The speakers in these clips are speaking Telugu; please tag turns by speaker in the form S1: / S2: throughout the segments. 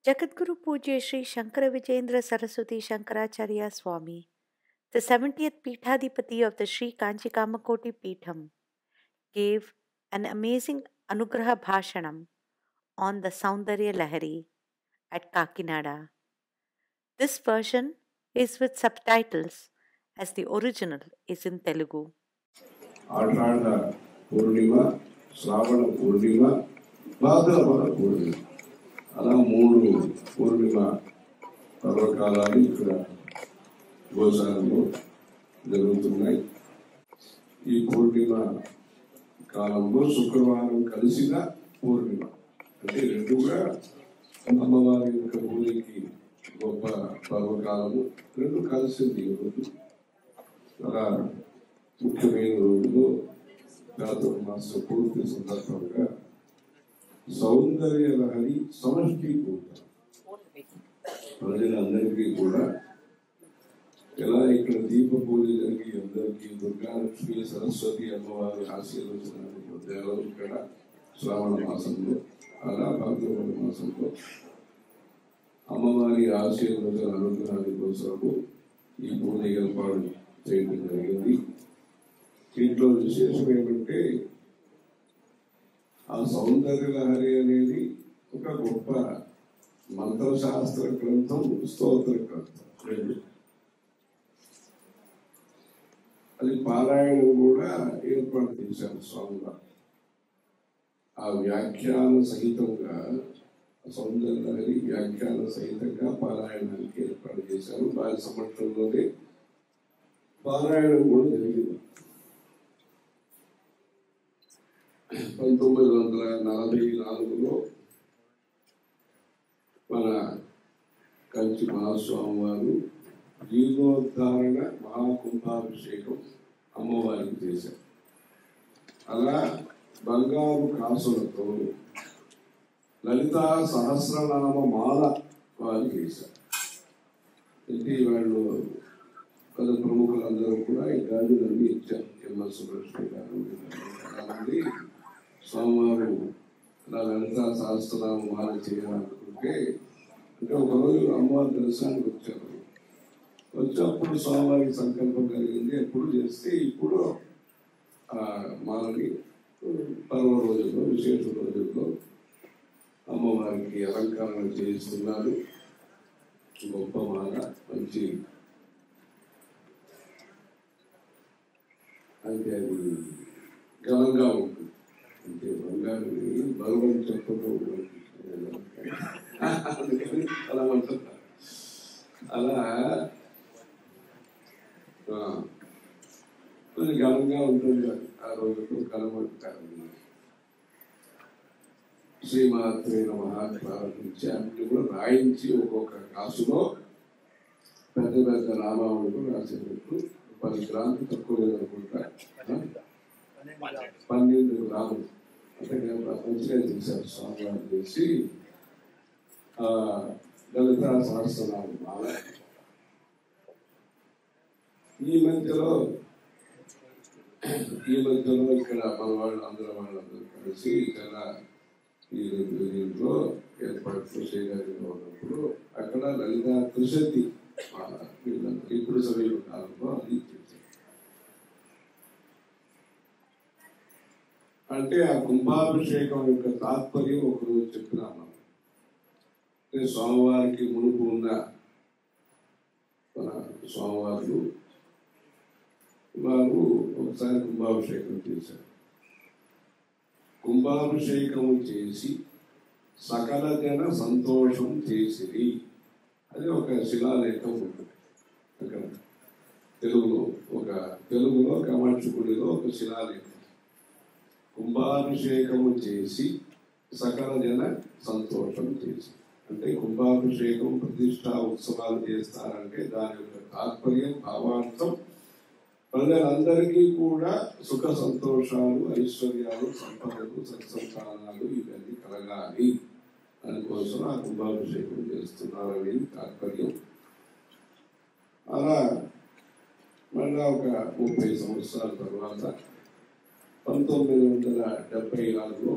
S1: Jagadguru Pujya Sri Shankara Vijayendra Saraswati Shankaracharya Swami, the 70th Peethadipati of the Sri Kanchi Kamakoti Peetham, gave an amazing Anugraha Bhashanam on the Saundarya Lahari at Kakinada. This version is with subtitles as the original is in Telugu.
S2: ఆషాఢ పూర్ణిమ, శ్రావణ పూర్ణిమ, భాద్రపద పూర్ణిమ, అలా 3 పూర్ణిమ పర్వకాలాలు ఇక్కడ గోశాలలో జరుగుతున్నాయి. ఈ పూర్ణిమ కాలంలో శుక్రవారం కలిసిన పూర్ణిమ అంటే రెండుగా అమ్మవారి యొక్క పూజకి గొప్ప పర్వకాలము, రెండు కలిసింది. అలా ముఖ్యమైన రోజులో చాతుర్మాస పూర్తి సందర్భంగా సౌందర్య లహరి సమష్టి పూజ ప్రజలందరికీ కూడా ఎలా ఇక్కడ దీప పూజ జరిగి అందరికీ దుర్గాలక్ష్మి సరస్వతి అమ్మవారి ఆశీర్వచనాన్ని పొందారో ఇక్కడ శ్రావణ మాసంలో, అలా భాద్రపద మాసంలో అమ్మవారి ఆశీర్వచన అనుగ్రహాన్ని కోసము ఈ పూజ ఏర్పాటు చేయడం జరిగింది. దీంట్లో విశేషం ఏమంటే ఆ సౌందర్య లహరి అనేది ఒక గొప్ప మంత్రశాస్త్ర గ్రంథం, స్తోత్ర గ్రంథం రెండు. అది పారాయణం కూడా ఏర్పాటు చేశారు స్వామివారు. ఆ వ్యాఖ్యాన సహితంగా సౌందర్య లహరి వ్యాఖ్యాన సహితంగా పారాయణానికి ఏర్పాటు చేశారు. వారి సమక్షంలోనే పారాయణం కూడా జరిగింది. 1944లో మన కంచి మహాస్వామి వారు జీర్ణోద్ధారణ మహాకుంభాభిషేకం అమ్మవారికి చేశారు. అలా బంగారు కాసులతో లలితా సహస్రనామ మాల వారికి చేశారు. అంటే వాళ్ళు పద ప్రముఖులందరూ కూడా ఈ గాజులన్నీ ఇచ్చారు. ఎంఎస్ సుబ్రహ్మణ్య గారు స్వామివారు అలా లలితా సహస్రనామ మాల చేయాలనుకుంటే, అంటే ఒకరోజు అమ్మవారి దర్శనానికి వచ్చారు. వచ్చినప్పుడు స్వామివారికి సంకల్పం కలిగింది ఎప్పుడు చేస్తే ఇప్పుడు ఆ మాలని పర్వ రోజుల్లో విశేష రోజుల్లో అమ్మవారికి అలంకరణ చేస్తున్నారు. గొప్ప మాల, మంచి అంటే అది ఘనంగా ఉంటుంది. అంటే బంగారుని బలవని చెప్పడం అందుకని అలా అంటున్నారు. అలా కొంచెం ఘనంగా ఉంటుంది. ఆ రోజుల్లో కలమంటారు. శ్రీమాత్రే నమః ప్రారంభించి అన్ని కూడా రాయించి ఒక్కొక్క కాసులో పెద్ద పెద్ద నామాలు రాసేటట్టు 10 గ్రాములు తక్కువ లేదనుకుంటా, 12 గ్రాములు అంటే మంచిగా చేశారు స్వామివారు చేసి లలితా సహస్రనామ మాల. ఈ మధ్యలో ఇక్కడ మన వాళ్ళందరూ కలిసి చాలా ఈ దీంట్లో ఏర్పాట్లు చేయగలిగిన ఉన్నప్పుడు అక్కడ లలితా త్రిశతి మాల ఇప్పుడు సమీప కాలంలో అది చేశారు. అంటే ఆ కుంభాభిషేకం యొక్క తాత్పర్యం ఒకరోజు చెప్పినాము. అంటే స్వామివారికి మునుపు ఉన్న స్వామివారు వారు ఒకసారి కుంభాభిషేకం చేశారు. కుంభాభిషేకము చేసి సకల జన సంతోషం చేసిరి అది ఒక శిలాలేఖం ఉంటుంది. అక్కడ తెలుగులో కామాక్షిగుడిలో ఒక శిలాలేఖం. కుంభాభిషేకము చేసి సకల జన సంతోషం చేసి అంటే కుంభాభిషేకం ప్రతిష్టా ఉత్సవాలు చేస్తారంటే దాని యొక్క తాత్పర్యం, భావార్థం ప్రజలందరికీ కూడా సుఖ సంతోషాలు, ఐశ్వర్యాలు, సంపదలు, సత్సంతానాలు ఇవన్నీ కలగాలి దానికోసం ఆ కుంభాభిషేకం చేస్తున్నారని తాత్పర్యం. అలా మళ్ళా ఒక 30 సంవత్సరాల తర్వాత 1976లో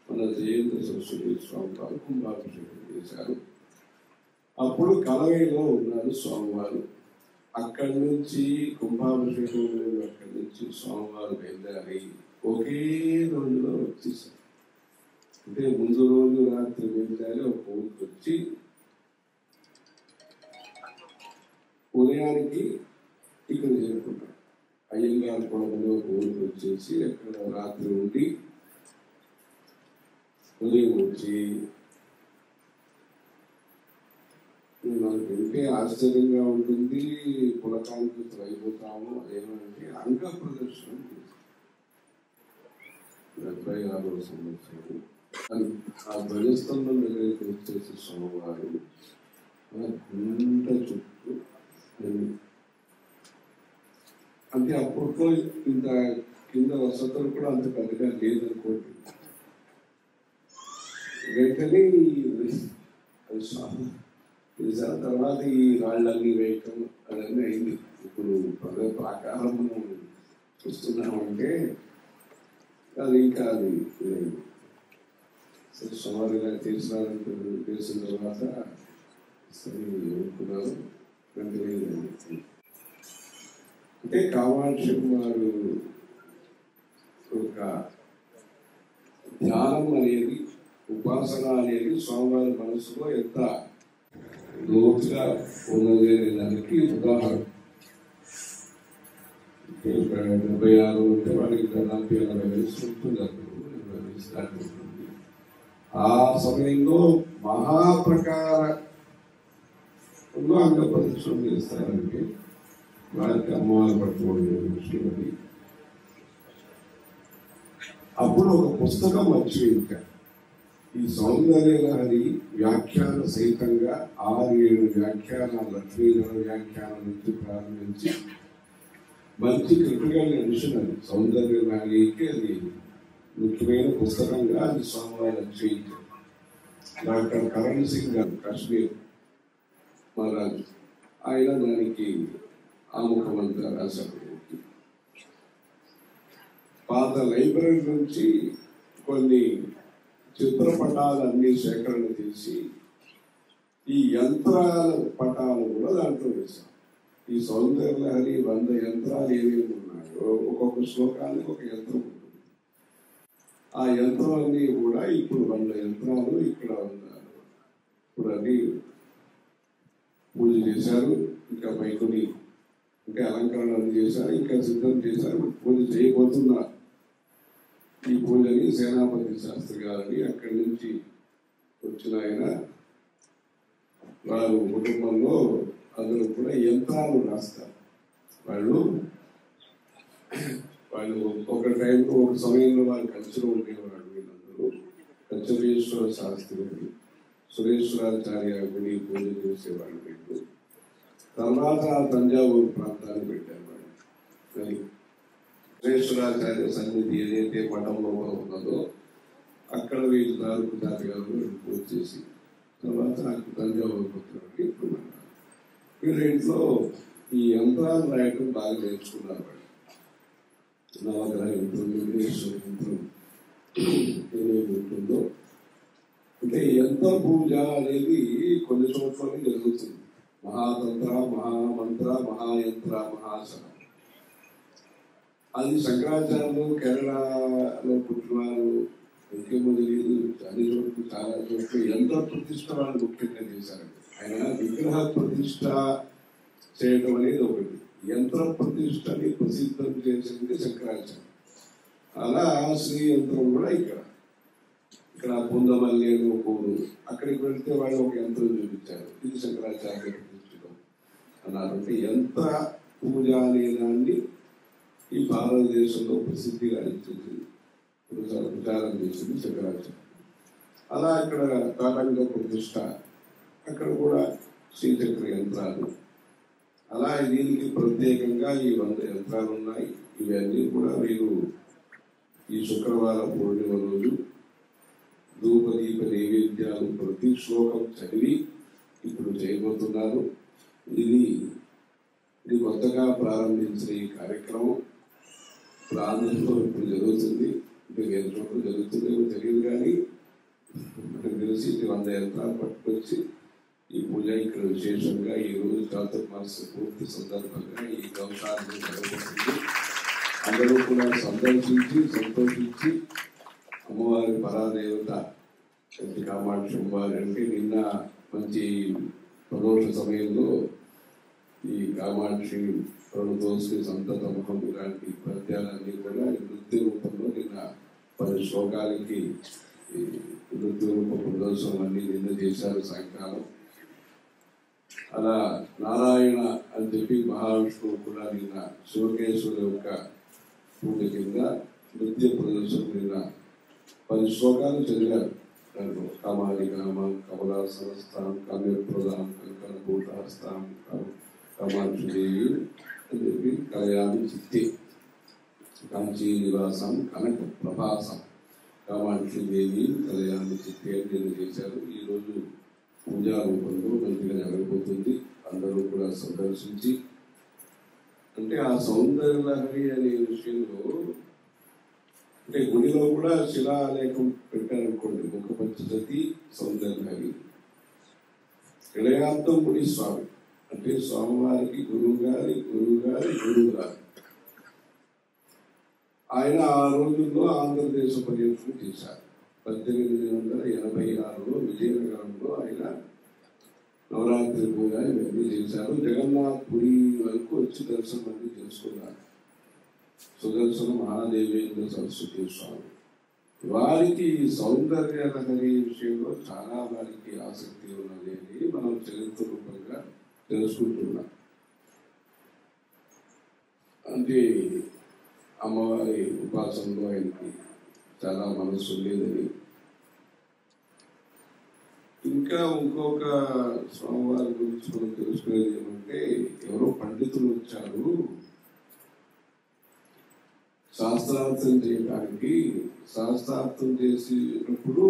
S2: మన జయేంద్ర సరస్వతి స్వామి వారు కుంభాభిషేకం చేశారు. అప్పుడు కలవైలో ఉన్నాడు స్వామివారు. అక్కడి నుంచి కుంభాభిషేకం అక్కడి నుంచి స్వామివారు బయలుదేరి ఒకే రోజులో వచ్చేసారు. అంటే ముందు రోజు రాత్రి బయలుదేరి ఒక ఊరికి వచ్చి ఉదయానికి ఇక్కడ చేరుకున్నాడు. అయ్యంగారు కొడవలో ఒక ఊరికి వచ్చేసి అక్కడ రాత్రి ఉండి ఉదయం వచ్చి మనకు వింటే ఆశ్చర్యంగా ఉంటుంది, పులకాంకితులు అయిపోతాము. ఏమంటే అంగ ప్రదర్శన 76వ సంవత్సరం ఆ ధ్వజస్తంభం దగ్గరికి వచ్చేసి స్వామివారు గుంట చుట్టూ అంటే అప్పట్లో ఇంత కింద వసతులు కూడా అంత పెద్దగా లేదనుకోండి. వెంటనే అది చేసిన తర్వాత ఈ రాళ్ళన్నీ వేయటం అదన్నీ అయింది. ఇప్పుడు ప్రాకారం మనం చూస్తున్నామంటే అది ఇంకా అది సుమారుగా చేసినారంటే చేసిన తర్వాత అనుకున్నారు. అంటే కామాక్షి వారు ఒక ధ్యానం అనేది, ఉపాసన అనేది స్వామివారి మనసులో ఎంత లోతుగా ఉన్నది అనే దానికి ఉదాహరణ. 76 ఉంటే వాడికి 40-40 వయసు ఉంటుంది. ఆ సమయంలో మహాప్రకారంలో అంగ ప్రదర్శన చేస్తారంటే వారికి అమ్మవారు పట్టుకోండి. అప్పుడు ఒక పుస్తకం వచ్చి ఇంకా ఈ సౌందర్య లహరి వ్యాఖ్యాన సహితంగా 6-7 వ్యాఖ్యానాలు, లక్ష్మీధర వ్యాఖ్యానం నుంచి ప్రారంభించి మంచి క్రిటికల్ ఎడిషన్ అది సౌందర్య లహరికి. అది ముఖ్యమైన పుస్తకంగా అది స్వామివారు రచయించారు. డాక్టర్ కరణ్ సింగ్ గారు, కాశ్మీర్ మహారాజు, ఆయన దానికి ఆముఖమంతా రాశారు. పాత లైబ్రరీ నుంచి కొన్ని చిత్రపటాలన్నీ సేకరణ చేసి ఈ యంత్రాల పటాలు కూడా దాంట్లో వేశాం. ఈ సౌందర్య లహరి 100 యంత్రాలు ఏమేమి ఉన్నాయో ఒక్కొక్క శ్లోకానికి ఒక యంత్రం ఉంటుంది. ఆ యంత్రాలన్నీ కూడా ఇప్పుడు 100 యంత్రాలు ఇక్కడ ఉన్నారు. ఇప్పుడు అన్ని పూజ చేశారు. ఇంకా బయటని ఇంకా అలంకరణలు చేశారు, ఇంకా సిద్ధం చేశారు. పూజ చేయబోతున్నారు. ఈ పూజని సేనాపతి శాస్త్రి గారిని అక్కడి నుంచి వచ్చిన ఆయన వారు కుటుంబంలో అందరూ కూడా యంత్రాలు రాస్తారు. వాళ్ళు ఒక టైంలో ఒక సమయంలో వాళ్ళు కలిసిలో ఉండేవాళ్ళు. వీళ్ళందరూ కచ్చరేశ్వర శాస్త్రి, సురేశ్వరాచార్య గుడి పూజ చేసేవాళ్ళు. వీళ్ళు తర్వాత తంజావూరు ప్రాంతాన్ని పెట్టారు. వాళ్ళు సురేశ్వరాచార్య సన్నిధి ఏదైతే మఠంలో ఉన్నదో అక్కడ వీళ్ళు నాలుగు జాతకాలు పూజ చేసి తర్వాత తంజావూరు పుత్రుడికి ఇప్పుడు వీళ్ళ ఇంట్లో ఈ యంత్రాలు రాయటం బాగా నేర్చుకున్నారు. వాళ్ళు నవగ్రహ యంత్రం, విఘ్నేశ్వర యంత్రం ఏమేమి ఉంటుందో. అంటే యంత్ర పూజ అనేది కొన్ని చోట్లనే జరుగుతుంది. మహాతంత్ర, మహామంత్ర, మహాయంత్ర, మహాసన. అది శంకరాచార్యులు కేరళలో పుట్టినవారు, ఇంకేమో తెలియదు. అన్ని చోట్ల చాలా చోట్ల యంత్ర ప్రతిష్ట వాళ్ళు ముఖ్యంగా చేశారండి. ఆయన విగ్రహ ప్రతిష్ట చేయడం అనేది ఒకటి, యంత్ర ప్రతిష్టని ప్రసిద్ధం చేసింది శంకరాచార్య. అలా శ్రీ యంత్రం కూడా ఇక్కడ పొందమల్లి అని ఒక ఊరు, అక్కడికి వెళ్తే వాళ్ళు ఒక యంత్రం చూపించారు. ఇది శంకరాచార్య ప్రతిష్ఠితం అన్నారు. అంటే యంత్ర పూజ అనే దాన్ని ఈ భారతదేశంలో ప్రసిద్ధిగా ఇచ్చింది, ప్రచారం చేసింది శంకరాచార్య. అలా ఇక్కడ కాటంగ ప్రతిష్ట, అక్కడ కూడా శ్రీచక్ర యంత్రాలు. అలా దీనికి ప్రత్యేకంగా ఈ 100 యంత్రాలు ఉన్నాయి. ఇవన్నీ కూడా వీరు ఈ శుక్రవారం పూర్ణిమ రోజు ధూపదీప నైవేద్యాలు ప్రతి శ్లోకం చదివి ఇప్పుడు చేయబోతున్నారు. ఇది కొత్తగా ప్రారంభించిన ఈ కార్యక్రమం ప్రాంతంలో ఇప్పుడు జరుగుతుంది. ఇంకా వేరే చోట్ల జరుగుతుందేమో తెలియదు, కానీ మనకు తెలిసి 100 యంత్రాలు పట్టుకొచ్చి ఈ పూజ ముఖ్యంగా ఇక్కడ విశేషంగా ఈ రోజు చాతుర్మాస పూర్తి సందర్భంగా ఈ గౌశాలను జరగబోతుంది. అందరూ కూడా సందర్శించి సంతోషించి అమ్మవారి పరాదేవత కంచి కామాక్షి అమ్మవారి అంటే నిన్న మంచి ప్రదోష సమయంలో ఈ కామాక్షి ప్రణతోస్మి సంతతమహం ఇలాంటి పద్యాలన్నీ కూడా నృత్య రూపంలో నిన్న 10 శ్లోకాలకి నృత్య రూప ప్రదర్శనం అన్ని నిన్న చేశారు సాయంకాలం. అలా నారాయణ అని చెప్పి మహావిష్ణువు కూడా నిన్న శివకేశ్వర యొక్క పూజ కింద నృత్య ప్రదర్శన నిన్న 10 శ్లోకాలు చదివారు. దాంట్లో కామాది కామం కమలా సరస్థానం కామ్యప్రదాం కంకణ భూషాస్థానం కామాక్షిదేవి అని చెప్పి కలయామి చిత్తే కాంచీ నివాసం కనక ప్రభాసం కామాక్షిదేవి కలయామి చిత్తే అని చేశారు. ఈరోజు పూజా రూపంలో మంచిగా జరగబోతుంది. అందరూ కూడా సందర్శించి అంటే ఆ సౌందర్యలహరి అనే విషయంలో అంటే గుడిలో కూడా శిలాలేఖం పెట్టారనుకోండి, ముఖపంచసతి సౌందర్యలహరి ఇళయాంతం గుడి స్వామి అంటే స్వామివారికి గురువు గారి ఆయన ఆ రోజుల్లో ఆంధ్రప్రదేశ్ పర్యటన చేశారు. 1886లో విజయనగరంలో ఆయన నవరాత్రి పూజ ఇవన్నీ చేశారు. జగన్నాథ్ పురి వరకు వచ్చి దర్శనం అన్ని చేసుకున్నారు. సుదర్శన మహాదేవేంద్ర సరస్వతి స్వామి వారికి సౌందర్య లహరి విషయంలో చాలా వారికి ఆసక్తి ఉన్నది అని మనం చరిత్ర రూపంగా తెలుసుకుంటున్నాం. అంటే అమ్మవారి ఉపాసనలో ఆయనకి చాలా మనసు లేదని. ఇంకా ఇంకొక స్వామివారి గురించి మనం తెలుసుకునేది ఏమంటే ఎవరో పండితులు వచ్చారు శాస్త్రార్థం చేయడానికి. శాస్త్రార్థం చేసేటప్పుడు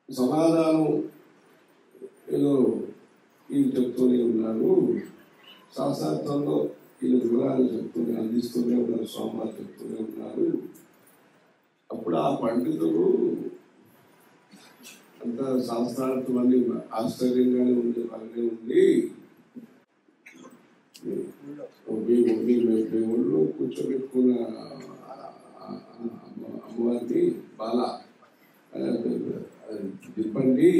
S2: సమాధానం ఏదో ఈయన చెప్తూనే ఉన్నారు, శాస్త్రార్థంలో ఈయన వివరాలు అందిస్తూనే ఉన్నారు, స్వామివారు చెప్తూనే ఉన్నారు. అప్పుడు ఆ పండితులు అంత శాస్త్రార్థం అన్ని ఆశ్చర్యంగానే ఉంది, అలాగే ఉంది. ఒళ్ళు కూర్చోబెట్టుకున్న అమ్మవారిని బాల తిప్పండి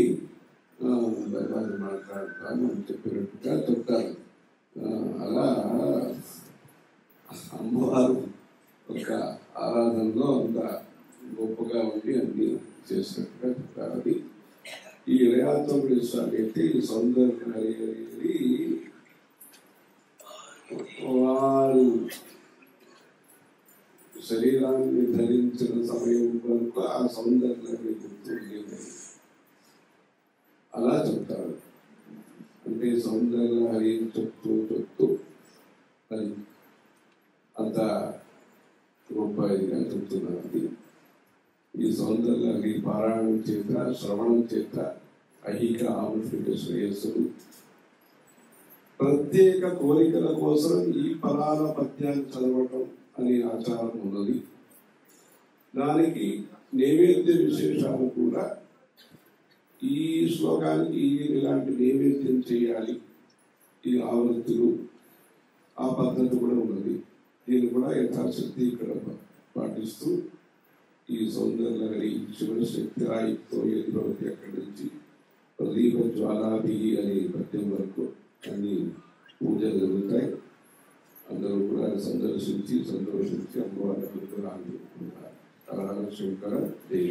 S2: మాట్లాడతాను అని చెప్పినట్టుగా చెప్తారు. అలా అమ్మవారు ఒక ఆరాధనలో అంత గొప్పగా ఉండి అన్ని చేసినట్టుగా చెప్తారు. అది ఈ ఇళయాంతముడి స్వామి అయితే ఈ సౌందర్య అనేది వారు శరీరాన్ని ధరించిన సమయం వరకు ఆ సౌందర్యాన్ని గుర్తు ఉండేది. అలా చెప్తారు. అంటే సౌందర్య హరి చెప్తూ అది అంత గొప్ప ఇదిగా చెప్తున్నారు. అది ఈ సౌందర్య హరి పారాయణం చేత శ్రవణం చేత ఐహిక ఆముష్మిక శ్రేయస్సులు ప్రత్యేక కోరికల కోసం ఈ పదాల పద్యాన్ని చదవటం అనే ఆచారం ఉన్నది. దానికి నైవేద్య విశేషాలు కూడా ఈ శ్లోకానికి ఇలాంటి నైవేద్యం చేయాలి, ఈ ఆవృత్తులు ఆ పద్ధతి కూడా ఉన్నది. దీన్ని కూడా యథాశక్తి ఇక్కడ పాటిస్తూ ఈ సౌందర్యలహరి శివశక్తి రాయితో ఎదురవుతి అక్కడి నుంచి ప్రదీప జ్వాలాభి అనే పద్యం వరకు అన్ని పూజలు జరుగుతాయి. అందరూ కూడా సందర్శించి సంతోషించి అమ్మవారి అనుగ్రహాన్ని పొందుతారు. శంకర జయ